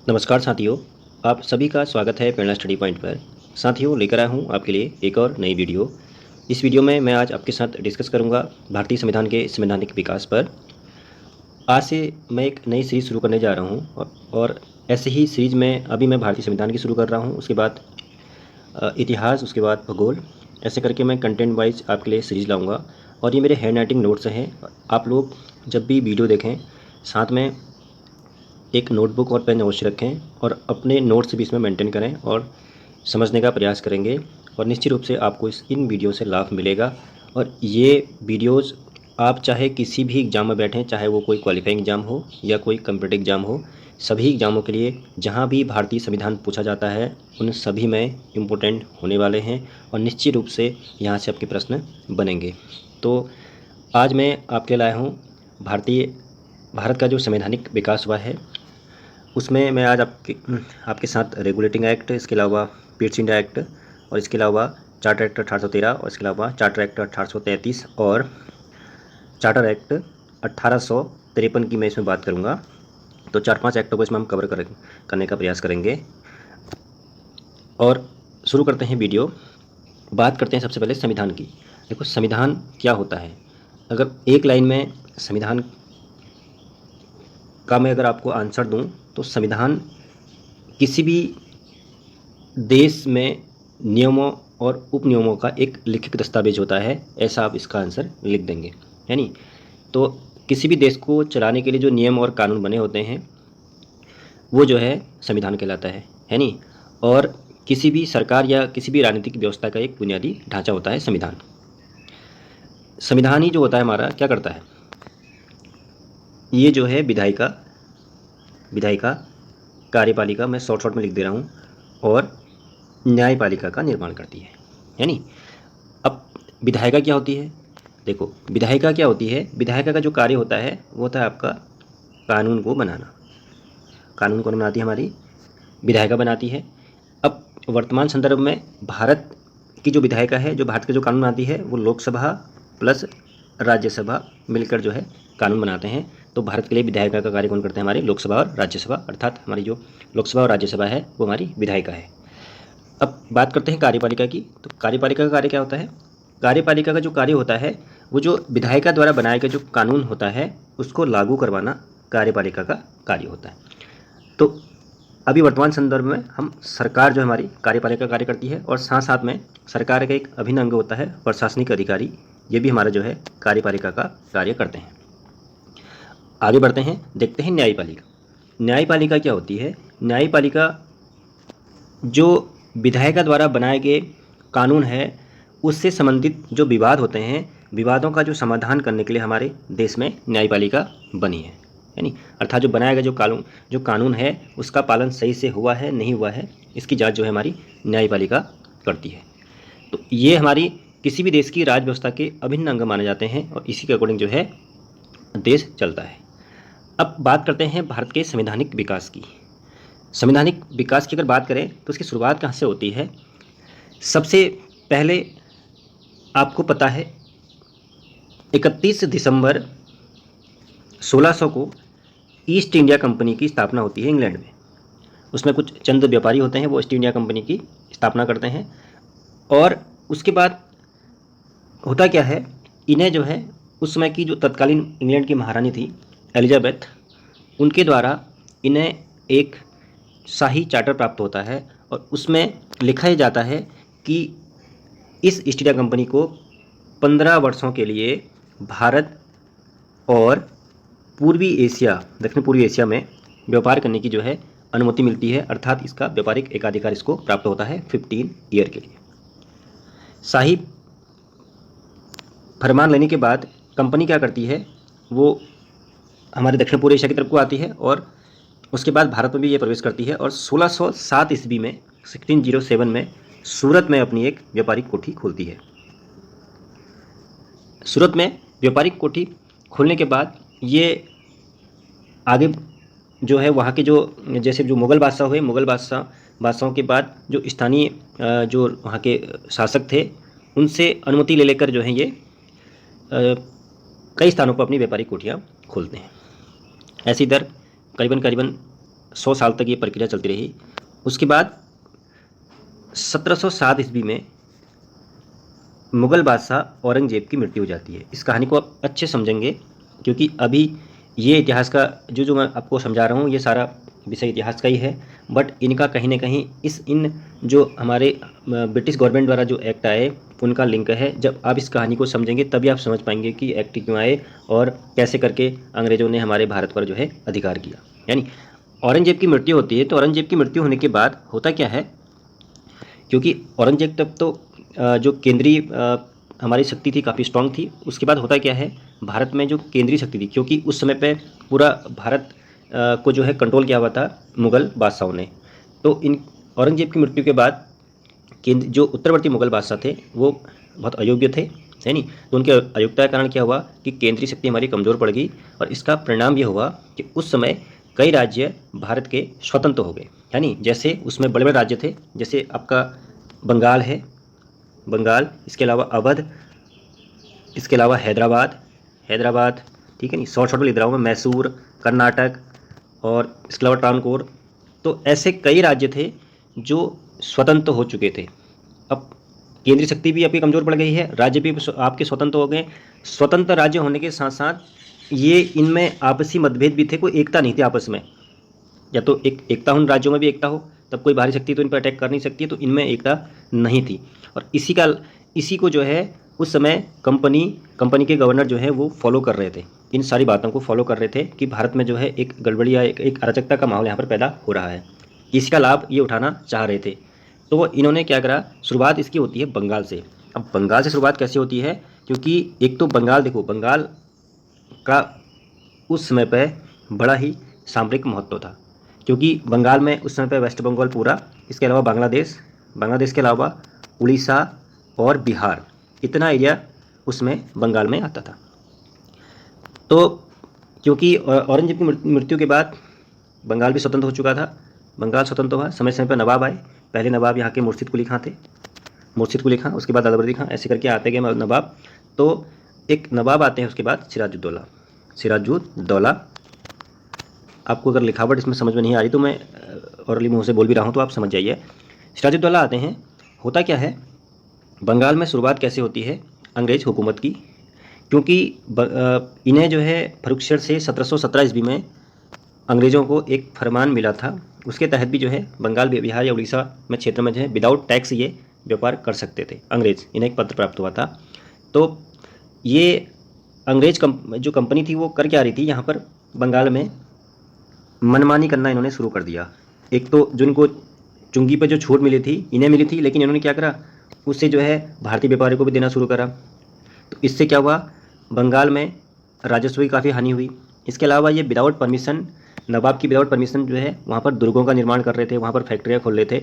नमस्कार साथियों, आप सभी का स्वागत है प्रेरणा स्टडी पॉइंट पर। साथियों, लेकर आया हूँ आपके लिए एक और नई वीडियो। इस वीडियो में मैं आज आपके साथ डिस्कस करूँगा भारतीय संविधान के संवैधानिक विकास पर। आज से मैं एक नई सीरीज़ शुरू करने जा रहा हूँ और ऐसे ही सीरीज़ में अभी मैं भारतीय संविधान की शुरू कर रहा हूँ, उसके बाद इतिहास, उसके बाद भूगोल, ऐसे करके मैं कंटेंट वाइज आपके लिए सीरीज़ लाऊँगा। और ये मेरे हैंड राइटिंग नोट्स हैं। आप लोग जब भी वीडियो देखें, साथ में एक नोटबुक और पेन अवश्य रखें और अपने नोट्स भी इसमें मेंटेन करें और समझने का प्रयास करेंगे। और निश्चित रूप से आपको इन वीडियो से लाभ मिलेगा। और ये वीडियोज़ आप चाहे किसी भी एग्ज़ाम में बैठें, चाहे वो कोई क्वालिफाइंग एग्ज़ाम हो या कोई कम्पिटिटिव एग्ज़ाम हो, सभी एग्ज़ामों के लिए जहाँ भी भारतीय संविधान पूछा जाता है उन सभी में इम्पोर्टेंट होने वाले हैं और निश्चित रूप से यहाँ से आपके प्रश्न बनेंगे। तो आज मैं आपके लाया हूँ भारत का जो संवैधानिक विकास हुआ है, उसमें मैं आज आपके साथ रेगुलेटिंग एक्ट, इसके अलावा पिट्स इंडिया एक्ट और इसके अलावा चार्टर एक्ट 1813 और इसके अलावा चार्टर एक्ट 1833 और चार्टर एक्ट 1853 की मैं इसमें बात करूंगा। तो 4-5 एक्टों को इसमें हम करने का प्रयास करेंगे। और शुरू करते हैं वीडियो। बात करते हैं सबसे पहले संविधान की। देखो, संविधान क्या होता है। अगर एक लाइन में संविधान का मैं अगर आपको आंसर दूं तो संविधान किसी भी देश में नियमों और उपनियमों का एक लिखित दस्तावेज होता है, ऐसा आप इसका आंसर लिख देंगे, है नहीं। तो किसी भी देश को चलाने के लिए जो नियम और कानून बने होते हैं वो जो है संविधान कहलाता है नहीं। और किसी भी सरकार या किसी भी राजनीतिक व्यवस्था का एक बुनियादी ढांचा होता है संविधान। संविधान ही जो होता है हमारा क्या करता है, ये जो है विधायिका, कार्यपालिका, मैं शॉर्ट में लिख दे रहा हूँ, और न्यायपालिका का निर्माण करती है, यानी अब विधायिका क्या होती है। देखो, विधायिका क्या होती है, विधायिका का जो कार्य होता है वो होता है आपका कानून को बनाना। कानून कौन बनाती है, हमारी विधायिका बनाती है। अब वर्तमान संदर्भ में भारत की जो विधायिका है, जो भारत के जो कानून बनाती है, वो लोकसभा प्लस राज्यसभा मिलकर जो है कानून बनाते हैं। तो भारत के लिए विधायिका का कार्य कौन करते हैं, हमारी लोकसभा और राज्यसभा, अर्थात हमारी जो लोकसभा और राज्यसभा है वो हमारी विधायिका है। अब बात करते हैं कार्यपालिका की। तो कार्यपालिका का कार्य क्या होता है। कार्यपालिका का जो कार्य होता है वो जो विधायिका द्वारा बनाया गया जो कानून होता है उसको लागू करवाना कार्यपालिका का कार्य होता है। तो अभी वर्तमान संदर्भ में हम सरकार जो हमारी कार्यपालिका कार्य करती है, और साथ साथ में सरकार का एक अभिन्न अंग होता है प्रशासनिक अधिकारी, ये भी हमारा जो है कार्यपालिका का कार्य करते हैं। आगे बढ़ते हैं, देखते हैं न्यायपालिका। न्यायपालिका क्या होती है। न्यायपालिका जो विधायिका द्वारा बनाए गए कानून है उससे संबंधित जो विवाद होते हैं, विवादों का जो समाधान करने के लिए हमारे देश में न्यायपालिका बनी है, यानी अर्थात जो बनाया गया जो कानून है उसका पालन सही से हुआ है नहीं हुआ है, इसकी जांच जो है हमारी न्यायपालिका करती है। तो ये हमारी किसी भी देश की राज व्यवस्था के अभिन्न अंग माने जाते हैं और इसी के अकॉर्डिंग जो है देश चलता है। अब बात करते हैं भारत के संवैधानिक विकास की। संवैधानिक विकास की अगर बात करें तो उसकी शुरुआत कहाँ से होती है। सबसे पहले आपको पता है 31 दिसंबर 1600 को ईस्ट इंडिया कंपनी की स्थापना होती है इंग्लैंड में। उसमें कुछ चंद व्यापारी होते हैं, वो ईस्ट इंडिया कंपनी की स्थापना करते हैं। और उसके बाद होता क्या है, इन्हें जो है उस समय की जो तत्कालीन इंग्लैंड की महारानी थी एलिजाबेथ, उनके द्वारा इन्हें एक शाही चार्टर प्राप्त होता है और उसमें लिखा ही जाता है कि इस ईस्ट इंडिया कंपनी को 15 वर्षों के लिए भारत और दक्षिण पूर्वी एशिया में व्यापार करने की जो है अनुमति मिलती है, अर्थात इसका व्यापारिक एकाधिकार इसको प्राप्त होता है 15 ईयर के लिए। शाही फरमान लेने के बाद कंपनी क्या करती है, वो हमारे दक्षिण पूर्व एशिया की तरफ को आती है और उसके बाद भारत में भी ये प्रवेश करती है। और 1607 ईस्वी में 1607 में सूरत में अपनी एक व्यापारिक कोठी खोलती है। सूरत में व्यापारिक कोठी खोलने के बाद ये आगे जो है वहाँ के जो जैसे जो मुग़ल बादशाह हुए, मुग़ल बादशाहों के बाद जो स्थानीय जो वहाँ के शासक थे उनसे अनुमति ले लेकर जो है ये कई स्थानों पर अपनी व्यापारिक कोठियाँ खोलते हैं। ऐसे इधर करीबन 100 साल तक ये प्रक्रिया चलती रही। उसके बाद 1707 ईस्वी में मुग़ल बादशाह औरंगज़ेब की मृत्यु हो जाती है। इस कहानी को आप अच्छे समझेंगे, क्योंकि अभी ये इतिहास का जो मैं आपको समझा रहा हूँ ये सारा विषय इतिहास का ही है, बट इनका कहीं ना कहीं इन जो हमारे ब्रिटिश गवर्नमेंट द्वारा जो एक्ट आए उनका लिंक है। जब आप इस कहानी को समझेंगे तभी आप समझ पाएंगे कि एक्ट क्यों आए और कैसे करके अंग्रेज़ों ने हमारे भारत पर जो है अधिकार किया। यानी औरंगज़ेब की मृत्यु होती है, तो औरंगज़ेब की मृत्यु होने के बाद होता क्या है, क्योंकि औरंगज़ेब तब तो जो केंद्रीय हमारी शक्ति थी काफ़ी स्ट्रांग थी। उसके बाद होता क्या है, भारत में जो केंद्रीय शक्ति थी, क्योंकि उस समय पे पूरा भारत को जो है कंट्रोल किया हुआ था मुग़ल बादशाहों ने। तो इन औरंगज़ेब की मृत्यु के बाद केंद्र जो उत्तरवर्ती मुग़ल बादशाह थे वो बहुत अयोग्य थे, है नहीं। तो उनके अयोग्यता के कारण क्या हुआ कि केंद्रीय शक्ति हमारी कमज़ोर पड़ गई, और इसका परिणाम ये हुआ कि उस समय कई राज्य भारत के स्वतंत्र हो गए। यानी जैसे उसमें बड़े बड़े राज्य थे, जैसे आपका बंगाल है, बंगाल, इसके अलावा अवध, इसके अलावा हैदराबाद, ठीक है नहीं, शॉर्ट में लिख रहा हूँ मैं, मैसूर, कर्नाटक, और इसके अलावा ट्रावनकोर। तो ऐसे कई राज्य थे जो स्वतंत्र हो चुके थे। अब केंद्रीय शक्ति भी आपकी कमज़ोर पड़ गई है, राज्य भी आपके स्वतंत्र हो गए। स्वतंत्र राज्य होने के साथ साथ ये इनमें आपसी मतभेद भी थे, कोई एकता नहीं थी आपस में। या तो एकता उन राज्यों में भी एकता हो, तब कोई बाहरी शक्ति तो इन पर अटैक कर नहीं सकती है, तो इनमें एकता नहीं थी। और इसी को जो है उस समय कंपनी के गवर्नर जो है वो फॉलो कर रहे थे, इन सारी बातों को फॉलो कर रहे थे कि भारत में जो है एक गड़बड़ी या एक अराजकता का माहौल यहाँ पर पैदा हो रहा है। इसका लाभ ये उठाना चाह रहे थे। तो इन्होंने क्या करा, शुरुआत इसकी होती है बंगाल से। अब बंगाल से शुरुआत कैसे होती है, क्योंकि एक तो बंगाल देखो, बंगाल का उस समय पर बड़ा ही सामरिक महत्व था, क्योंकि बंगाल में उस समय पर वेस्ट बंगाल पूरा, इसके अलावा बांग्लादेश के अलावा उड़ीसा और बिहार, इतना एरिया उसमें बंगाल में आता था। तो क्योंकि औरंगजेब की मृत्यु के बाद बंगाल भी स्वतंत्र हो चुका था, बंगाल स्वतंत्र हुआ, समय समय पर नवाब आए। पहले नवाब यहाँ के मुर्शिद कुली खां थे, मुर्शिद कुली खां, उसके बाद दादाबर्दी खां, ऐसे करके आते गए नवाब। तो एक नवाब आते हैं, उसके बाद सिराजुद्दौला। आपको अगर लिखावट इसमें समझ में नहीं आ रही तो मैं औरली मुँह से बोल भी रहा हूँ तो आप समझ जाइए। सिराजुद्दौला आते हैं। होता क्या है, बंगाल में शुरुआत कैसे होती है अंग्रेज़ हुकूमत की, क्योंकि इन्हें जो है फर्रुखशहर से 1717 ईस्वी में अंग्रेज़ों को एक फरमान मिला था, उसके तहत भी जो है बंगाल, बिहार या उड़ीसा में क्षेत्र में जो है विदाउट टैक्स ये व्यापार कर सकते थे अंग्रेज़, इन्हें एक पत्र प्राप्त हुआ था। तो ये अंग्रेज जो कंपनी थी वो कर क्या रही थी, यहाँ पर बंगाल में मनमानी करना इन्होंने शुरू कर दिया। एक तो जो इनको चुंगी पर जो छूट मिली थी इन्हें मिली थी, लेकिन इन्होंने क्या करा, उससे जो है भारतीय व्यापारियों को भी देना शुरू करा। तो इससे क्या हुआ, बंगाल में राजस्व की काफ़ी हानि हुई। इसके अलावा ये विदाउट परमिशन, नवाब की विदाउट परमिशन जो है वहाँ पर दुर्गों का निर्माण कर रहे थे, वहाँ पर फैक्ट्रियाँ खोल रहे थे।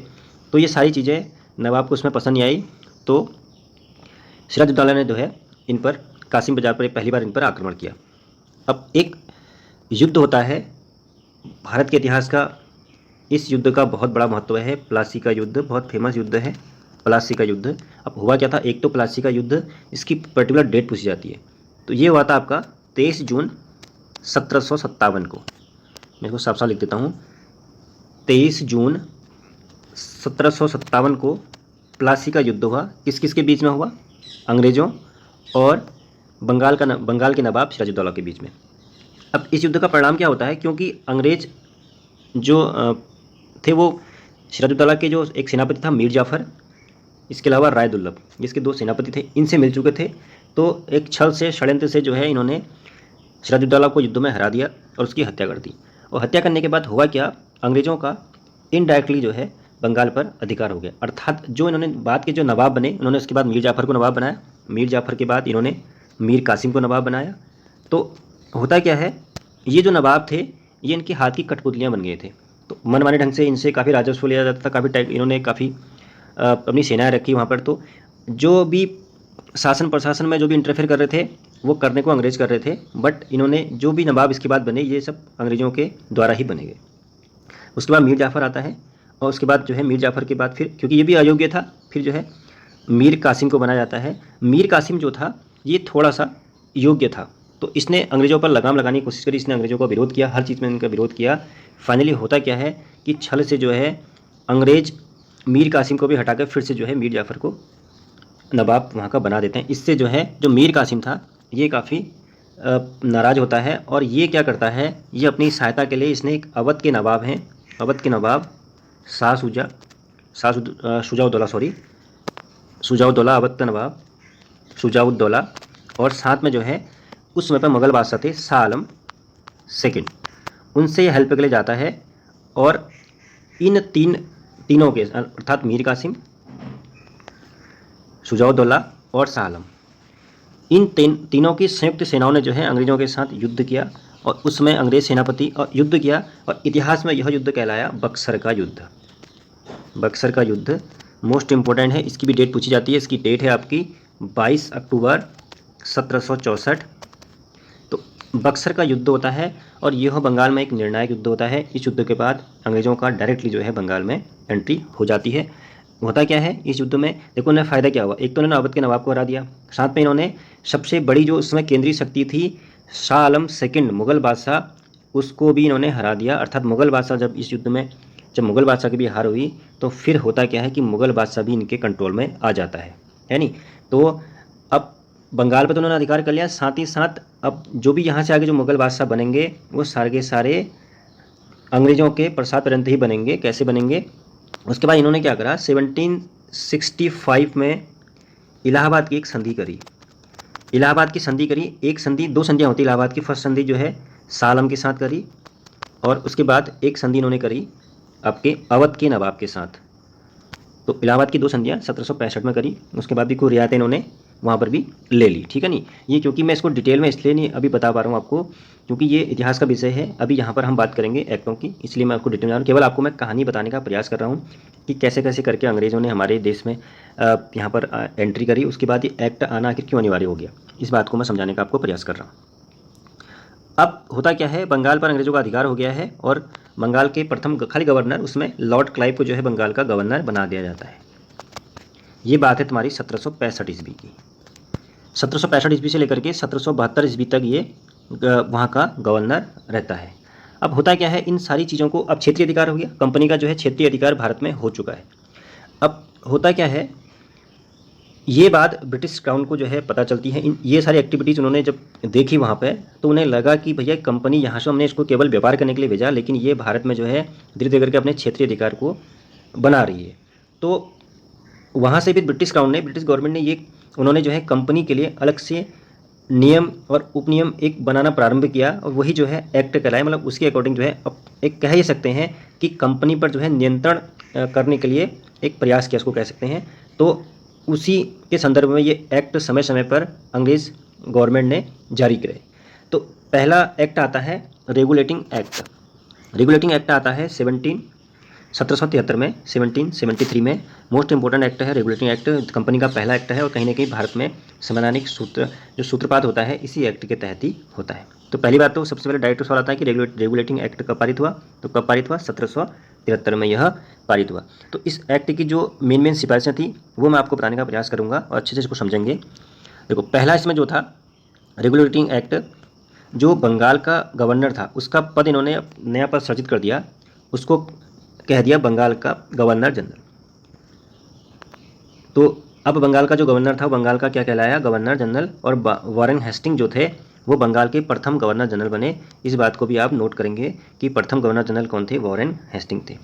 तो ये सारी चीज़ें नवाब को उसमें पसंद नहीं आई। तो सिराजुद्दौला ने जो है इन पर, कासिम बाजार पर पहली बार इन पर आक्रमण किया। अब एक युद्ध होता है भारत के इतिहास का, इस युद्ध का बहुत बड़ा महत्व है, प्लासी का युद्ध, बहुत फेमस युद्ध है प्लासी का युद्ध। अब हुआ क्या था, एक तो प्लासी का युद्ध, इसकी पर्टिकुलर डेट पूछी जाती है। तो ये हुआ था आपका 23 जून 1757 को। मैं इसको साफ साफ लिख देता हूँ, 23 जून 1757 को प्लासी का युद्ध हुआ। किस किस के बीच में हुआ, अंग्रेज़ों और बंगाल के नवाब सिराजुद्दौला के बीच में। अब इस युद्ध का परिणाम क्या होता है, क्योंकि अंग्रेज़ जो थे वो सिराजुद्दौला के जो एक सेनापति था मीर जाफ़र, इसके अलावा राय दुर्लभ, जिसके दो सेनापति थे, इनसे मिल चुके थे। तो एक छल से, षड्यंत्र से जो है इन्होंने सिराजुद्दौला को युद्ध में हरा दिया और उसकी हत्या कर दी। और हत्या करने के बाद हुआ क्या, अंग्रेज़ों का इनडायरेक्टली जो है बंगाल पर अधिकार हो गया। अर्थात जो इन्होंने बाद के जो नवाब बने, उन्होंने उसके बाद मीर जाफ़र को नवाब बनाया, मीर जाफ़र के बाद इन्होंने मीर कासिम को नवाब बनाया। तो होता क्या है, ये जो नवाब थे ये इनके हाथ की कठपुतलियाँ बन गए थे। तो मनमाने ढंग से इनसे काफ़ी राजस्व लिया जाता था, काफ़ी इन्होंने काफ़ी अपनी सेनाएं रखी वहाँ पर। तो जो भी शासन प्रशासन में जो भी इंटरफेयर कर रहे थे वो करने को अंग्रेज़ कर रहे थे, बट इन्होंने जो भी नवाब इसके बाद बने ये सब अंग्रेज़ों के द्वारा ही बने गए। उसके बाद मीर जाफ़र आता है, और उसके बाद जो है मीर जाफ़र के बाद फिर, क्योंकि ये भी अयोग्य था, फिर जो है मीर कासिम को बनाया जाता है। मीर कासिम जो था ये थोड़ा सा योग्य था, तो इसने अंग्रेज़ों पर लगाम लगाने की कोशिश करी, इसने अंग्रेज़ों का विरोध किया, हर चीज़ में इनका विरोध किया। फाइनली होता क्या है कि छल से जो है अंग्रेज़ मीर कासिम को भी हटाकर फिर से जो है मीर जाफ़र को नवाब वहाँ का बना देते हैं। इससे जो है जो मीर कासिम था ये काफ़ी नाराज़ होता है और ये क्या करता है, ये अपनी सहायता के लिए इसने एक अवध के नवाब हैं, अवध के नवाब शुजाउद्दौला शुजाउद्दौला, अवध का नवाब शुजाउद्दौला, और साथ में जो है उस समय पर मुग़ल बादशाह थे शाह आलम सेकंड, उनसे ये हेल्प के लिए जाता है। और इन तीनों के अर्थात मीर कासिम, शुजाउद्दौला और शाह आलम, इन तीनों की संयुक्त सेनाओं ने जो है अंग्रेज़ों के साथ युद्ध किया और उसमें अंग्रेज़ सेनापति और युद्ध किया और इतिहास में यह युद्ध कहलाया बक्सर का युद्ध। बक्सर का युद्ध मोस्ट इम्पोर्टेंट है, इसकी भी डेट पूछी जाती है। इसकी डेट है आपकी 22 अक्टूबर 1764। तो बक्सर का युद्ध होता है और यह बंगाल में एक निर्णायक युद्ध होता है। इस युद्ध के बाद अंग्रेज़ों का डायरेक्टली जो है बंगाल में एंट्री हो जाती है। होता क्या है इस युद्ध में, देखो उन्हें फ़ायदा क्या हुआ, एक तो उन्होंने अवध के नवाब को हरा दिया, साथ में इन्होंने सबसे बड़ी जो उसमें केंद्रीय शक्ति थी शाह आलम सेकंड मुग़ल बादशाह, उसको भी इन्होंने हरा दिया। अर्थात मुग़ल बादशाह जब इस युद्ध में जब मुग़ल बादशाह की भी हार हुई तो फिर होता क्या है कि मुग़ल बादशाह भी इनके कंट्रोल में आ जाता है नहीं। तो अब बंगाल पर तो उन्होंने अधिकार कर लिया, साथ ही साथ अब जो भी यहाँ से आगे जो मुग़ल बादशाह बनेंगे वो सारे के सारे अंग्रेज़ों के प्रसाद परंत ही बनेंगे। कैसे बनेंगे, उसके बाद इन्होंने क्या करा, 1765 में इलाहाबाद की एक संधि करी। इलाहाबाद की संधि करी, एक संधि, दो संधियाँ होती इलाहाबाद की। फर्स्ट संधि जो है शाह आलम के साथ करी और उसके बाद एक संधि इन्होंने करी आपके अवध के नवाब के साथ। तो इलाहाबाद की दो संधियाँ 1765 में करी, उसके बाद भी कोई रियायतें इन्होंने वहाँ पर भी ले ली, ठीक है नहीं। ये क्योंकि मैं इसको डिटेल में इसलिए नहीं अभी बता पा रहा हूँ आपको, क्योंकि ये इतिहास का विषय है। अभी यहाँ पर हम बात करेंगे एक्टों की, इसलिए मैं आपको डिटेल में केवल आपको मैं कहानी बताने का प्रयास कर रहा हूँ कि कैसे कैसे करके अंग्रेज़ों ने हमारे देश में यहाँ पर एंट्री करी। उसके बाद ये एक्ट आना आखिर क्यों अनिवार्य हो गया, इस बात को मैं समझाने का आपको प्रयास कर रहा हूँ। अब होता क्या है, बंगाल पर अंग्रेज़ों का अधिकार हो गया है और बंगाल के प्रथम खाली गवर्नर, उसमें लॉर्ड क्लाइव को जो है बंगाल का गवर्नर बना दिया जाता है। ये बात है तुम्हारी 1765 ईस्वी की। 1765 ईस्वी से लेकर के 1772 ईस्वी तक ये वहाँ का गवर्नर रहता है। अब होता क्या है, इन सारी चीज़ों को अब क्षेत्रीय अधिकार हो गया, कंपनी का जो है क्षेत्रीय अधिकार भारत में हो चुका है। अब होता क्या है, ये बात ब्रिटिश क्राउन को जो है पता चलती है। ये सारी एक्टिविटीज़ उन्होंने जब देखी वहाँ पे, तो उन्हें लगा कि भैया कंपनी यहाँ से हमने इसको केवल व्यापार करने के लिए भेजा, लेकिन ये भारत में जो है धीरे धीरे करके अपने क्षेत्रीय अधिकार को बना रही है। तो वहाँ से भी ब्रिटिश क्राउन ने, ब्रिटिश गवर्नमेंट ने ये उन्होंने जो है कंपनी के लिए अलग से नियम और उपनियम एक बनाना प्रारंभ किया और वही जो है एक्ट कहलाए। मतलब उसके अकॉर्डिंग जो है अब एक कह ही सकते हैं कि कंपनी पर जो है नियंत्रण करने के लिए एक प्रयास किया, उसको कह सकते हैं। तो उसी के संदर्भ में ये एक्ट समय समय पर अंग्रेज़ गवर्नमेंट ने जारी करे। तो पहला एक्ट आता है रेगुलेटिंग एक्ट। रेगुलेटिंग एक्ट आता है 1773 में, 1773 में। मोस्ट इंपॉर्टेंट एक्ट है रेगुलेटिंग एक्ट, कंपनी का पहला एक्ट है और कहीं ना कहीं भारत में संवैधानिक सूत्रपात होता है इसी एक्ट के तहत ही होता है। तो पहली बात तो सबसे पहले डायरेक्ट सवाल आता है कि रेगुलेटिंग एक्ट कब पारित हुआ, तो कब पारित हुआ, 1773 में यह पारित हुआ। तो इस एक्ट की जो मेन सिफारिशें थी वो मैं आपको बताने का प्रयास करूँगा और अच्छे से इसको समझेंगे। देखो पहला इसमें जो था रेगुलेटिंग एक्ट, जो बंगाल का गवर्नर था उसका पद इन्होंने नया पद सृजित कर दिया, उसको कह दिया बंगाल का गवर्नर जनरल। तो अब बंगाल का जो गवर्नर था बंगाल का क्या कहलाया, गवर्नर जनरल। और वॉरेन हेस्टिंग जो थे वो बंगाल के प्रथम गवर्नर जनरल बने। इस बात को भी आप नोट करेंगे कि प्रथम गवर्नर जनरल कौन थे, वॉरेन हेस्टिंग थे,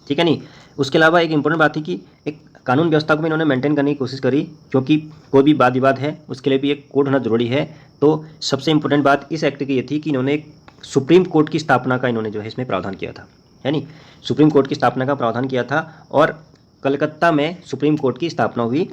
ठीक है नहीं। उसके अलावा एक इंपॉर्टेंट बात थी कि एक कानून व्यवस्था को भी इन्होंने मेंटेन करने की कोशिश करी, क्योंकि कोई भी वाद विवाद है उसके लिए भी एक कोर्ट होना जरूरी है। तो सबसे इंपॉर्टेंट बात इस एक्ट की ये थी कि इन्होंने एक सुप्रीम कोर्ट की स्थापना का इन्होंने जो है इसमें प्रावधान किया था, यानी सुप्रीम कोर्ट की स्थापना का प्रावधान किया था। और कलकत्ता में सुप्रीम कोर्ट की स्थापना हुई,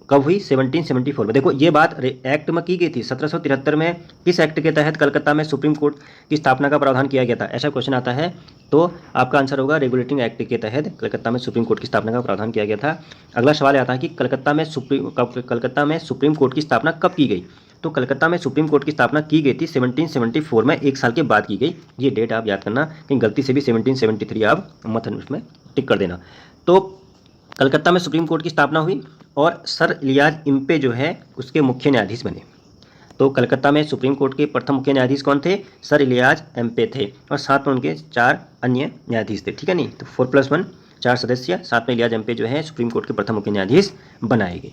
कब हुई, 1774 में। देखो ये बात एक्ट में की गई थी 1773 में। किस एक्ट के तहत कलकत्ता में सुप्रीम कोर्ट की स्थापना का प्रावधान किया गया था, ऐसा क्वेश्चन आता है तो आपका आंसर होगा रेगुलेटिंग एक्ट के तहत कलकत्ता में सुप्रीम कोर्ट की स्थापना का प्रावधान किया गया था। अगला सवाल आता है कि कलकत्ता में सुप्रीम कोर्ट की स्थापना कब की गई, तो कलकत्ता में सुप्रीम कोर्ट की स्थापना की गई थी 1774 में, एक साल के बाद की गई। ये डेट आप याद करना, कहीं गलती से भी 1773 आप मत उसमें टिक कर देना। तो कलकत्ता में सुप्रीम कोर्ट की स्थापना हुई और सर इलियास इम्पे जो है उसके मुख्य न्यायाधीश बने। तो कलकत्ता में सुप्रीम कोर्ट के प्रथम मुख्य न्यायाधीश कौन थे? सर इलियास एम्पे थे, और साथ में उनके 4 अन्य न्यायाधीश थे, ठीक है नहीं। तो 4+1 4 सदस्य, साथ में इलियास एम्पे जो है सुप्रीम कोर्ट के प्रथम मुख्य न्यायाधीश बनाए गए।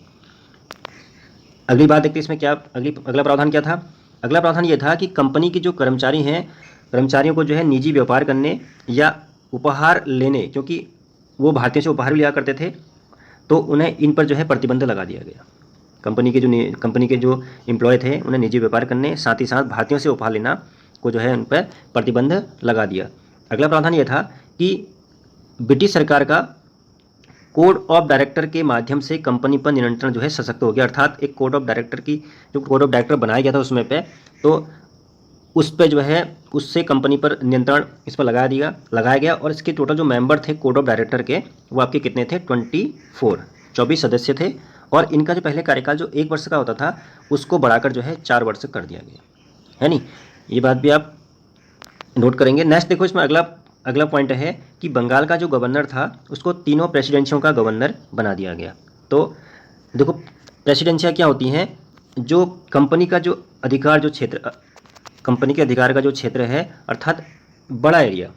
अगली बात देखते हैं इसमें क्या, अगला प्रावधान क्या था? अगला प्रावधान ये था कि कंपनी के जो कर्मचारी हैं, कर्मचारियों को जो है निजी व्यापार करने या उपहार लेने, क्योंकि वो भारतीयों से उपहार भी लिया करते थे, तो उन्हें इन पर जो है प्रतिबंध लगा दिया गया। कंपनी के जो एम्प्लॉय थे उन्हें निजी व्यापार करने, साथ ही साथ भारतीयों से उपहार लेना को जो है उन पर प्रतिबंध लगा दिया। अगला प्रावधान ये था कि ब्रिटिश सरकार का कोड ऑफ डायरेक्टर के माध्यम से कंपनी पर नियंत्रण जो है सशक्त हो गया। अर्थात एक कोड ऑफ डायरेक्टर बनाया गया था उसमें पे, तो उस पे जो है उससे कंपनी पर नियंत्रण इस पर लगाया गया। और इसके टोटल जो मेंबर थे कोड ऑफ डायरेक्टर के, वो आपके कितने थे? 24 सदस्य थे। और इनका जो पहले कार्यकाल जो 1 वर्ष का होता था, उसको बढ़ाकर जो है 4 वर्ष कर दिया गया, है नहीं। ये बात भी आप नोट करेंगे। नेक्स्ट देखो, इसमें अगला पॉइंट है कि बंगाल का जो गवर्नर था उसको तीनों प्रेसिडेंसियों का गवर्नर बना दिया गया। तो देखो, प्रेसिडेंसियाँ क्या होती हैं? जो कंपनी का जो अधिकार जो क्षेत्र कंपनी के अधिकार का जो क्षेत्र है, अर्थात बड़ा एरिया,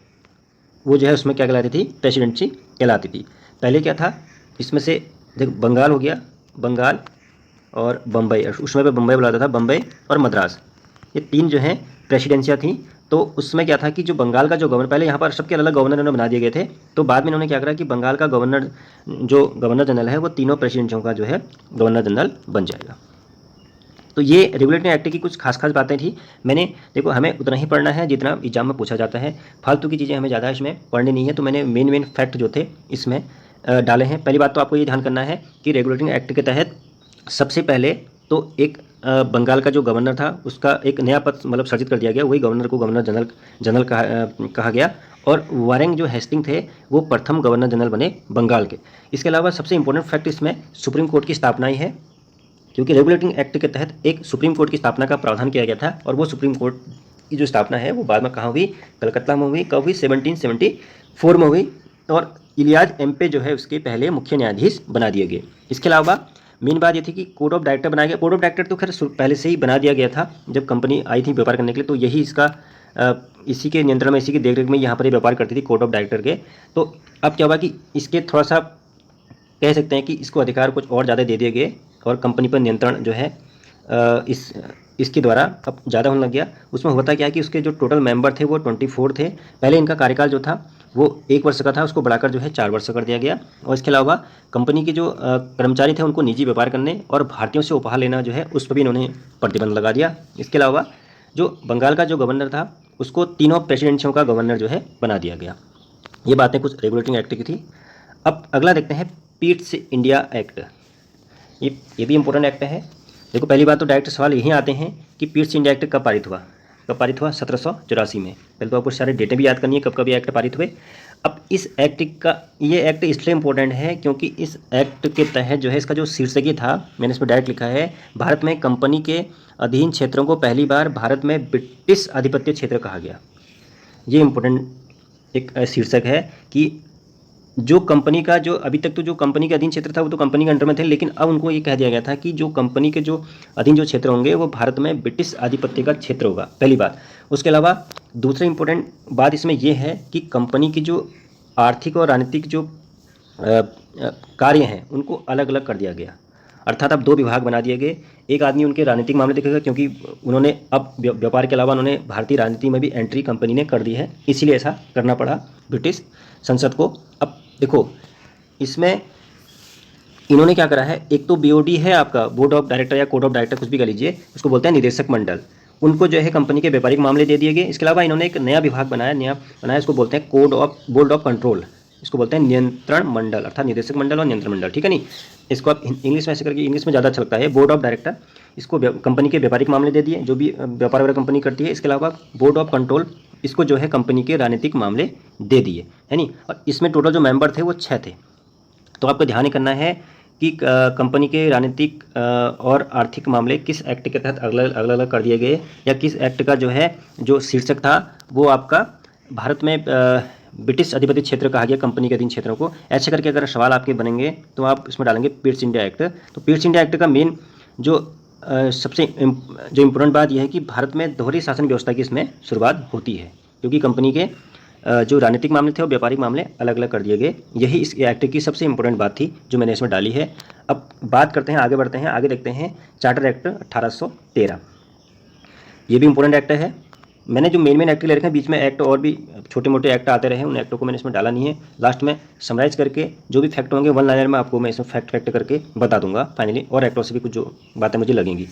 वो जो है उसमें क्या कहलाती थी? प्रेसिडेंसी कहलाती थी। पहले क्या था इसमें से? देखो, बंगाल हो गया, बंगाल और बम्बई, उसमें पे बम्बई बुलाता था, बम्बई और मद्रास, ये 3 जो हैं प्रेसिडेंसियाँ थी। तो उसमें क्या था कि जो बंगाल का जो गवर्नर, पहले यहाँ पर सबके अलग गवर्नर इन्होंने बना दिए गए थे, तो बाद में इन्होंने क्या करा कि बंगाल का गवर्नर जनरल है वो तीनों प्रेसिडेंसियों का जो है गवर्नर जनरल बन जाएगा। तो ये रेगुलेटरी एक्ट की कुछ खास बातें थी। मैंने, देखो, हमें उतना ही पढ़ना है जितना एग्जाम में पूछा जाता है, फालतू की चीज़ें हमें ज़्यादा इसमें पढ़नी नहीं है। तो मैंने मेन फैक्ट जो थे इसमें डाले हैं। पहली बात तो आपको ये ध्यान करना है कि रेगुलेटरी एक्ट के तहत सबसे पहले तो एक बंगाल का जो गवर्नर था उसका एक नया पद मतलब सर्जित कर दिया गया, वही गवर्नर को गवर्नर जनरल कहा गया। और वारेंग जो हेस्टिंग थे वो प्रथम गवर्नर जनरल बने बंगाल के। इसके अलावा सबसे इंपॉर्टेंट फैक्ट इसमें सुप्रीम कोर्ट की स्थापना ही है, क्योंकि रेगुलेटिंग एक्ट के तहत एक सुप्रीम कोर्ट की स्थापना का प्रावधान किया गया था। और वो सुप्रीम कोर्ट की जो स्थापना है वो बाद में कहाँ हुई? कलकत्ता में हुई। कब हुई? 1774 में हुई। और इलियास एम्पे जो है उसके पहले मुख्य न्यायाधीश बना दिए गए। इसके अलावा मेन बात ये थी कि कोड ऑफ डायरेक्टर बनाया गया। कोड ऑफ डायरेक्टर तो खैर पहले से ही बना दिया गया था, जब कंपनी आई थी व्यापार करने के लिए, तो यही इसका इसी के नियंत्रण में, इसी की देखरेख में यहाँ पर व्यापार करती थी कोड ऑफ डायरेक्टर के। तो अब क्या हुआ कि इसके थोड़ा सा कह सकते हैं कि इसको अधिकार कुछ और ज़्यादा दे दिए गए, और कंपनी पर नियंत्रण जो है इसके द्वारा अब ज़्यादा होने लग गया। उसमें होता क्या है कि उसके जो टोटल मेंबर थे वो 24 थे। पहले इनका कार्यकाल जो था वो 1 वर्ष का था, उसको बढ़ाकर जो है 4 वर्ष कर दिया गया। और इसके अलावा कंपनी के जो कर्मचारी थे उनको निजी व्यापार करने और भारतीयों से उपहार लेना जो है उस पर भी इन्होंने प्रतिबंध लगा दिया। इसके अलावा जो बंगाल का जो गवर्नर था उसको तीनों प्रेसिडेंसियों का गवर्नर जो है बना दिया गया। ये बातें कुछ रेगुलेटिंग एक्ट की थी। अब अगला देखते हैं पिट्स इंडिया एक्ट। ये भी इम्पोर्टेंट एक्ट है। देखो, पहली बात तो डायरेक्ट सवाल यहीं आते हैं कि पिट्स इंडिया एक्ट कब पारित हुआ? 1784 में। पहले तो आपको सारे डेटे भी याद करनी है कब कब ये एक्ट पारित हुए। अब इस एक्ट का, ये एक्ट इसलिए इम्पोर्टेंट है क्योंकि इस एक्ट के तहत जो है इसका जो शीर्षक ही था, मैंने इसमें डायरेक्ट लिखा है, भारत में कंपनी के अधीन क्षेत्रों को पहली बार भारत में ब्रिटिश आधिपत्य क्षेत्र कहा गया। ये इम्पोर्टेंट एक शीर्षक है कि जो कंपनी का जो अभी तक तो जो कंपनी के अधीन क्षेत्र था वो तो कंपनी के अंडर में थे, लेकिन अब उनको ये कह दिया गया था कि जो कंपनी के जो अधीन जो क्षेत्र होंगे वो भारत में ब्रिटिश आधिपत्य का क्षेत्र होगा, पहली बात। उसके अलावा दूसरी इंपॉर्टेंट बात इसमें यह है कि कंपनी की जो आर्थिक और राजनीतिक जो कार्य हैं उनको अलग अलग कर दिया गया। अर्थात अब 2 विभाग बना दिए गए। एक आदमी उनके राजनीतिक मामले देखेगा, क्योंकि उन्होंने अब व्यापार के अलावा उन्होंने भारतीय राजनीति में भी एंट्री कंपनी ने कर दी है, इसीलिए ऐसा करना पड़ा ब्रिटिश संसद को। अब देखो, इसमें इन्होंने क्या करा है, एक तो बीओडी है आपका, बोर्ड ऑफ डायरेक्टर या कोड ऑफ डायरेक्टर, कुछ भी कह लीजिए, उसको बोलते हैं निदेशक मंडल, उनको जो है कंपनी के व्यापारिक मामले दे दिए गए। इसके अलावा इन्होंने एक नया विभाग बनाया, इसको बोलते हैं बोर्ड ऑफ कंट्रोल, इसको बोलते हैं नियंत्रण मंडल, अर्थात निदेशक मंडल और नियंत्रण मंडल, ठीक है नहीं। इसको आप इंग्लिश में ऐसे करके, इंग्लिश में ज़्यादा अच्छा लगता है, बोर्ड ऑफ डायरेक्टर, इसको कंपनी के व्यापारिक मामले दे दिए, जो भी व्यापार वगैरह कंपनी करती है। इसके अलावा बोर्ड ऑफ कंट्रोल, इसको जो है कंपनी के राजनीतिक मामले दे दिए, है नहीं। और इसमें टोटल जो मेंबर थे वो 6 थे। तो आपको ध्यान करना है कि कंपनी के राजनीतिक और आर्थिक मामले किस एक्ट के तहत अलग अलग कर दिए गए, या किस एक्ट का जो है जो शीर्षक था वो आपका भारत में ब्रिटिश अधिपत्य क्षेत्र कहा गया कंपनी के अधीन क्षेत्रों को। ऐसे करके अगर सवाल आपके बनेंगे तो आप इसमें डालेंगे पिट्स इंडिया एक्ट। तो पिट्स इंडिया एक्ट का मेन जो सबसे जो इम्पोर्टेंट बात यह है कि भारत में दोहरी शासन व्यवस्था की इसमें शुरुआत होती है, क्योंकि कंपनी के जो राजनीतिक मामले थे और व्यापारिक मामले अलग अलग कर दिए गए। यही इस एक्ट की सबसे इम्पोर्टेंट बात थी जो मैंने इसमें डाली है। अब बात करते हैं, आगे बढ़ते हैं, आगे देखते हैं चार्टर एक्ट 1813। ये भी इम्पोर्टेंट एक्ट है। मैंने जो मेन एक्ट ले रखे हैं, बीच में एक्ट और भी छोटे मोटे एक्ट आते रहे, उन एक्टों को मैंने इसमें डाला नहीं है। लास्ट में समराइज करके जो भी फैक्ट होंगे वन लाइनर में आपको मैं इसमें फैक्ट करके बता दूंगा फाइनली, और एक्टों से भी कुछ जो बातें मुझे लगेंगी।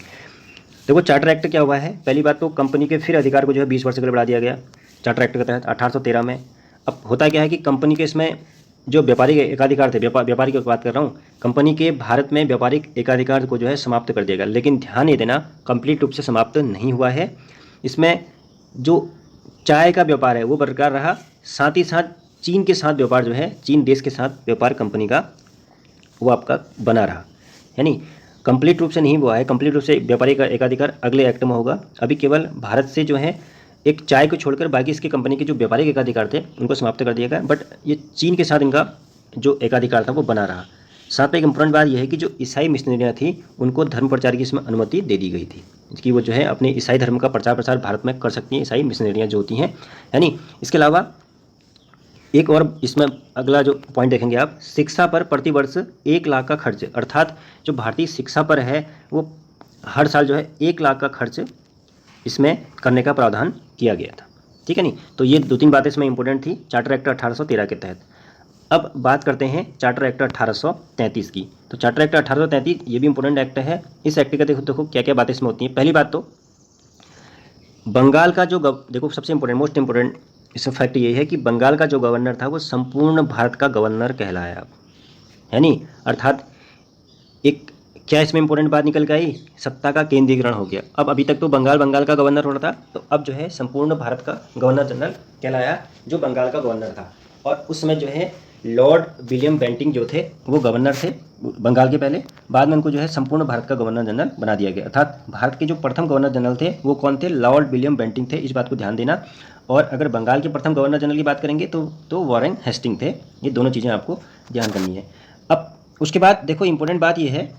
देखो चार्टर एक्ट क्या हुआ है, पहली बात तो कंपनी के फिर अधिकार को जो है 20 वर्ष के लिए बढ़ा दिया गया चार्टर एक्ट के तहत 1813 में। अब होता क्या है कि कंपनी के इसमें जो व्यापारिक एकाधिकार थे, व्यापारिक की बात कर रहा हूँ, कंपनी के भारत में व्यापारिक एकाधिकार को जो है समाप्त कर दिया गया। लेकिन ध्यान ये देना, कंप्लीट रूप से समाप्त नहीं हुआ है। इसमें जो चाय का व्यापार है वो बरकरार रहा, साथ ही साथ चीन के साथ व्यापार जो है, चीन देश के साथ व्यापार कंपनी का वो आपका बना रहा। यानी कंप्लीट रूप से नहीं हुआ है, कंप्लीट रूप से व्यापारी का एकाधिकार अगले एक्ट में होगा। अभी केवल भारत से जो है एक चाय को छोड़कर बाकी इसकी कंपनी के जो व्यापारिक एकाधिकार थे उनको समाप्त कर दिया गया, बट ये चीन के साथ इनका जो एकाधिकार था वो बना रहा। साथ में एक इम्पोर्टेंट बात यह है कि जो ईसाई मिशनरियाँ थी उनको धर्म प्रचार की इसमें अनुमति दे दी गई थी कि वो जो है अपने ईसाई धर्म का प्रचार प्रसार भारत में कर सकती हैं, ईसाई मिशनरियाँ जो होती हैं। यानी इसके अलावा एक और इसमें अगला जो पॉइंट देखेंगे आप, शिक्षा पर प्रतिवर्ष 1 लाख का खर्च, अर्थात जो भारतीय शिक्षा पर है वो हर साल जो है 1 लाख का खर्च इसमें करने का प्रावधान किया गया था। ठीक है नहीं, तो ये 2-3 बातें इसमें इंपॉर्टेंट थी चार्टर एक्ट 1813 के तहत। अब बात करते हैं चार्टर एक्ट 1833 की। तो चार्टर एक्ट 1833 ये भी इंपॉर्टेंट एक्ट है। इस एक्ट का देखो क्या क्या बातें इसमें होती हैं। पहली बात तो बंगाल का जो देखो सबसे इंपॉर्टेंट मोस्ट इंपॉर्टेंट इसमें फैक्ट ये है कि बंगाल का जो गवर्नर था वो संपूर्ण भारत का गवर्नर कहलाया, है नहीं, अर्थात एक क्या इसमें इंपॉर्टेंट बात निकल के आई, सत्ता का केंद्रीकरण हो गया। अब अभी तक तो बंगाल का गवर्नर हो रहा था, तो अब जो है संपूर्ण भारत का गवर्नर जनरल कहलाया जो बंगाल का गवर्नर था। और उस समय जो है लॉर्ड विलियम बेंटिंक जो थे वो गवर्नर थे बंगाल के पहले, बाद में उनको जो है संपूर्ण भारत का गवर्नर जनरल बना दिया गया। अर्थात भारत के जो प्रथम गवर्नर जनरल थे वो कौन थे, लॉर्ड विलियम बेंटिंक थे, इस बात को ध्यान देना। और अगर बंगाल के प्रथम गवर्नर जनरल की बात करेंगे तो वॉरेन हेस्टिंग थे। ये दोनों चीज़ें आपको ध्यान करनी है। अब उसके बाद देखो इंपॉर्टेंट बात ये है,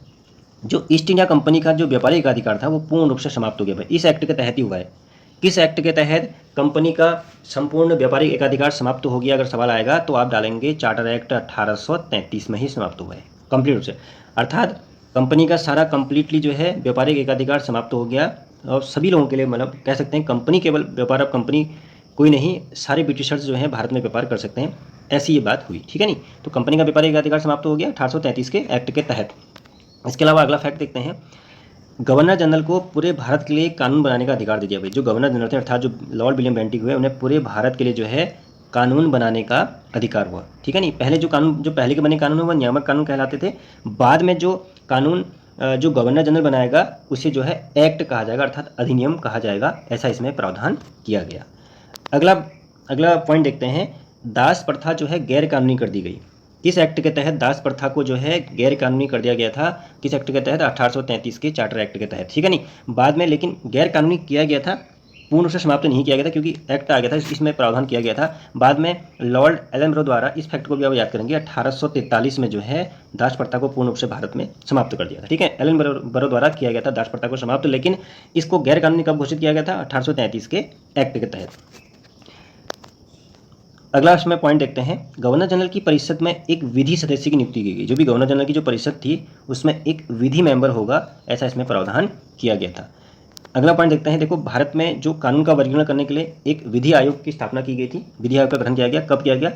जो ईस्ट इंडिया कंपनी का जो व्यापारिक एकाधिकार था वो पूर्ण रूप से समाप्त हो गया भाई, इस एक्ट के तहत ही हुआ है। किस एक्ट के तहत कंपनी का संपूर्ण व्यापारिक एकाधिकार समाप्त हो गया, अगर सवाल आएगा तो आप डालेंगे चार्टर एक्ट 1833 में ही समाप्त हुआ है कंप्लीट रूप से। अर्थात कंपनी का सारा कंप्लीटली जो है व्यापारिक एकाधिकार समाप्त हो गया और सभी लोगों के लिए, मतलब कह सकते हैं कंपनी केवल व्यापार, अब कंपनी कोई नहीं, सारे ब्रिटिशर्स जो हैं भारत में व्यापार कर सकते हैं, ऐसी ये बात हुई। ठीक है नहीं, तो कंपनी का व्यापारिक एकाधिकार समाप्त हो गया 1833 के एक्ट के तहत। इसके अलावा अगला फैक्ट देखते हैं, गवर्नर जनरल को पूरे भारत के लिए कानून बनाने का अधिकार दे दिया भाई। जो गवर्नर जनरल थे अर्थात जो लॉर्ड विलियम बेंटिक हुए, उन्हें पूरे भारत के लिए जो है कानून बनाने का अधिकार हुआ। ठीक है नहीं, पहले जो कानून, जो पहले के बने कानून है वो नियामक कानून कहलाते थे, बाद में जो कानून जो गवर्नर जनरल बनाएगा उसे जो है एक्ट कहा जाएगा, अर्थात अधिनियम कहा जाएगा, ऐसा इसमें प्रावधान किया गया। अगला पॉइंट देखते हैं, दास प्रथा जो है गैर कानूनी कर दी गई। किस एक्ट के तहत दास प्रथा को जो है गैर कानूनी कर दिया गया था, किस एक्ट के तहत, 1833 के चार्टर एक्ट के तहत। ठीक है नहीं, बाद में लेकिन गैर कानूनी किया गया था, पूर्ण रूप से समाप्त नहीं किया गया था क्योंकि एक्ट आ गया था, इसमें प्रावधान किया गया था। बाद में लॉर्ड एलनबरो द्वारा, इस फैक्ट को भी आप याद करेंगे, 1843 में जो है दास प्रथा को पूर्ण रूप से भारत में समाप्त कर दिया था। ठीक है, एलनबरो द्वारा किया गया था दास प्रथा को समाप्त, लेकिन इसको गैर कानूनी कब घोषित किया गया था, 1833 के एक्ट के तहत। अगला इसमें पॉइंट देखते हैं, गवर्नर जनरल की परिषद में एक विधि सदस्य की नियुक्ति की गई। जो भी गवर्नर जनरल की जो परिषद थी उसमें एक विधि मेंबर होगा, ऐसा इसमें प्रावधान किया गया था। अगला पॉइंट देखते हैं, देखो भारत में जो कानून का वर्गीकरण करने के लिए एक विधि आयोग की स्थापना की गई थी। विधि आयोग का गठन किया गया, कब किया गया,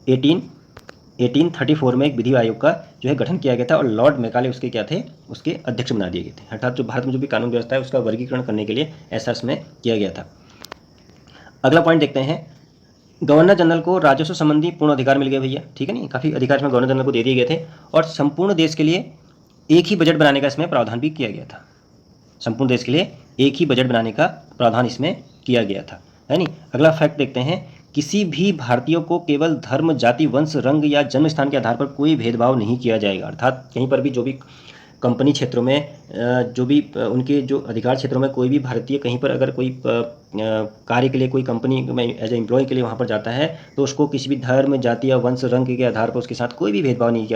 1834 में एक विधि आयोग का जो है गठन किया गया था और लॉर्ड मैकाले उसके क्या थे, उसके अध्यक्ष बना दिए गए थे। अर्थात जो भारत में जो भी कानून व्यवस्था है उसका वर्गीकरण करने के लिए ऐसा इसमें किया गया था। अगला पॉइंट देखते हैं, गवर्नर जनरल को राजस्व संबंधी पूर्ण अधिकार मिल गए भैया। ठीक है नहीं, काफ़ी अधिकार इसमें गवर्नर जनरल को दे दिए गए थे और संपूर्ण देश के लिए एक ही बजट बनाने का इसमें प्रावधान भी किया गया था। संपूर्ण देश के लिए एक ही बजट बनाने का प्रावधान इसमें किया गया था, है नहीं। अगला फैक्ट देखते हैं, किसी भी भारतीय को केवल धर्म, जाति, वंश, रंग या जन्म स्थान के आधार पर कोई भेदभाव नहीं किया जाएगा। अर्थात कहीं पर भी जो भी कंपनी क्षेत्रों में जो भी उनके जो अधिकार क्षेत्रों में कोई भी भारतीय कहीं पर अगर कोई कार्य के लिए कोई कंपनी में एज ए एम्प्लॉय के लिए वहाँ पर जाता है तो उसको किसी भी धर्म, जाति या वंश, रंग के आधार पर उसके साथ कोई भी भेदभाव नहीं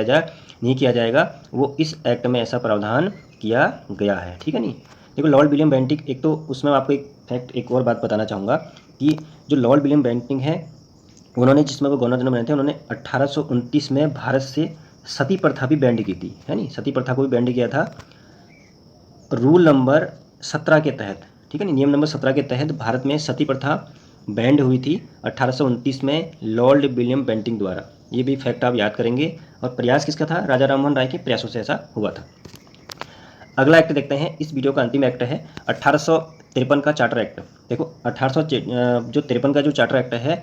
किया जाएगा। वो इस एक्ट में ऐसा प्रावधान किया गया है। ठीक है नहीं। देखो लॉर्ड विलियम बेंटिक, एक तो उसमें आपको एक फैक्ट, एक और बात बताना चाहूँगा कि जो लॉर्ड विलियम बेंटिक है, उन्होंने जिसमें वो गवर्नर जनरल बने थे, उन्होंने 1829 में भारत से सती प्रथा भी बैंड की थी, है नहीं, सती प्रथा को भी बैंड किया था रूल नंबर 17 के तहत। ठीक है नहीं, नियम नंबर 17 के तहत भारत में सती प्रथा बैंड हुई थी 1829 में लॉर्ड विलियम बेंटिक द्वारा। ये भी फैक्ट आप याद करेंगे। और प्रयास किसका था? राजा राममोहन राय के प्रयासों से ऐसा हुआ था। अगला एक्ट देखते हैं, इस वीडियो का अंतिम एक्ट है 1853 का चार्टर एक्ट। देखो 1853 का जो चार्टर एक्ट है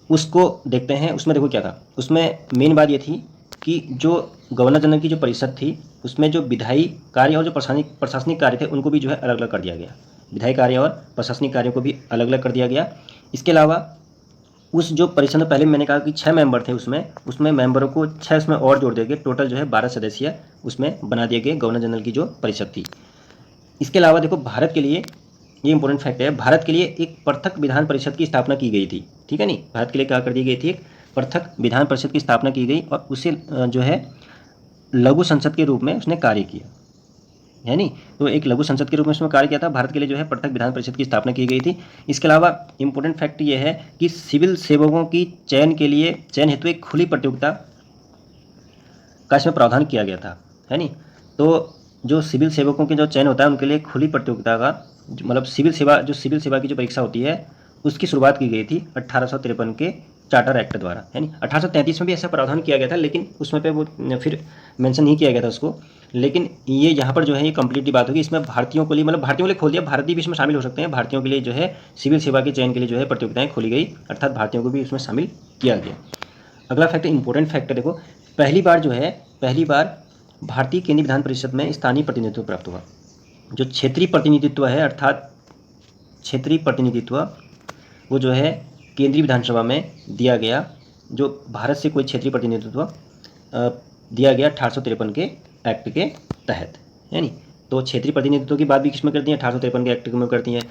उसको देखते हैं। उसमें देखो क्या था, उसमें मेन बात ये थी कि जो गवर्नर जनरल की जो परिषद थी उसमें जो विधायी कार्य और जो प्रशासनिक कार्य थे उनको भी जो है अलग अलग कर दिया गया। विधायी कार्य और प्रशासनिक कार्यों को भी अलग अलग कर दिया गया। इसके अलावा उस जो परिषद में पहले मैंने कहा कि 6 मेंबर थे, उसमें मेंबरों को 6 उसमें और जोड़ दिए गए, टोटल जो है 12 सदस्य उसमें बना दिए गए गवर्नर जनरल की जो परिषद थी। इसके अलावा देखो भारत के लिए ये इंपॉर्टेंट फैक्ट है, भारत के लिए एक पृथक विधान परिषद की स्थापना की गई थी। ठीक है नहीं, भारत के लिए क्या कर दी गई थी, एक पृथक विधान परिषद की स्थापना की गई और उसे जो है लघु संसद के रूप में उसने कार्य किया, है नहीं। तो एक लघु संसद के रूप में उसमें कार्य किया था। भारत के लिए जो है पृथक विधान परिषद की स्थापना की गई थी। इसके अलावा इंपॉर्टेंट फैक्ट ये है कि सिविल सेवकों की चयन हेतु एक खुली प्रतियोगिता का इसमें प्रावधान किया गया था, है नहीं। तो जो सिविल सेवकों के जो चयन होता है उनके लिए खुली प्रतियोगिता का मतलब सिविल सेवा की जो परीक्षा होती है उसकी शुरुआत की गई थी 1853 के चार्टर एक्ट द्वारा, है नहीं। 1833 में भी ऐसा प्रावधान किया गया था, लेकिन उसमें पे वो फिर मेंशन नहीं किया गया था उसको। लेकिन ये यहाँ पर जो है ये कंप्लीटली बात होगी। इसमें भारतीयों के लिए, मतलब भारतीयों के लिए खोल दिया, भारतीय भी इसमें शामिल हो सकते हैं। भारतीयों के लिए जो है सिविल सेवा के चयन के लिए जो है प्रतियोगिताएं खोली गई, अर्थात भारतीयों को भी इसमें शामिल किया गया। अगला फैक्ट इंपॉर्टेंट फैक्ट है, देखो पहली बार भारतीय केंद्रीय विधान परिषद में स्थानीय प्रतिनिधित्व प्राप्त हुआ। जो क्षेत्रीय प्रतिनिधित्व है, अर्थात क्षेत्रीय प्रतिनिधित्व वो जो है केंद्रीय विधानसभा में दिया गया। जो भारत से कोई क्षेत्रीय प्रतिनिधित्व दिया गया 1853 के एक्ट के तहत, है नहीं। तो क्षेत्रीय प्रतिनिधित्व की बात भी किसमें करती है? 1853 के एक्ट में करती है।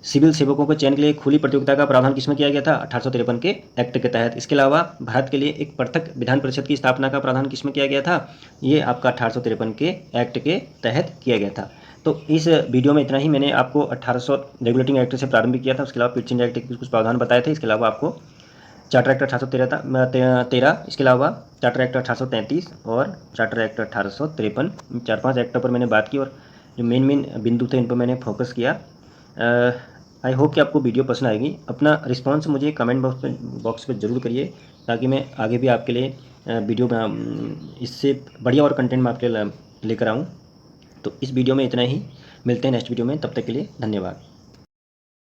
सिविल सेवकों के चयन के लिए खुली प्रतियोगिता का प्रावधान किसमें किया गया था? 1853 के एक्ट के तहत। इसके अलावा भारत के लिए एक पृथक विधान परिषद की स्थापना का प्रावधान किसमें किया गया था? ये आपका 1853 के एक्ट के तहत किया गया था। तो इस वीडियो में इतना ही। मैंने आपको 1800 रेगुलेटिंग एक्ट से प्रारंभ किया था, उसके अलावा पिटचिंग एक्ट के कुछ प्रावधान बताए थे। इसके अलावा आपको चार्टर एक्ट 1813, इसके अलावा चार्टर एक्ट 1833 और चार्टर एक्ट 1853, 4-5 एक्टों पर मैंने बात की और जो मेन बिंदु थे इन पर मैंने फोकस किया। आई होप कि आपको वीडियो पसंद आएगी। अपना रिस्पांस मुझे कमेंट बॉक्स पे ज़रूर करिए, ताकि मैं आगे भी आपके लिए वीडियो इससे बढ़िया और कंटेंट मैं आपके लिए लेकर आऊँ। तो इस वीडियो में इतना ही, मिलते हैं नेक्स्ट वीडियो में, तब तक के लिए धन्यवाद।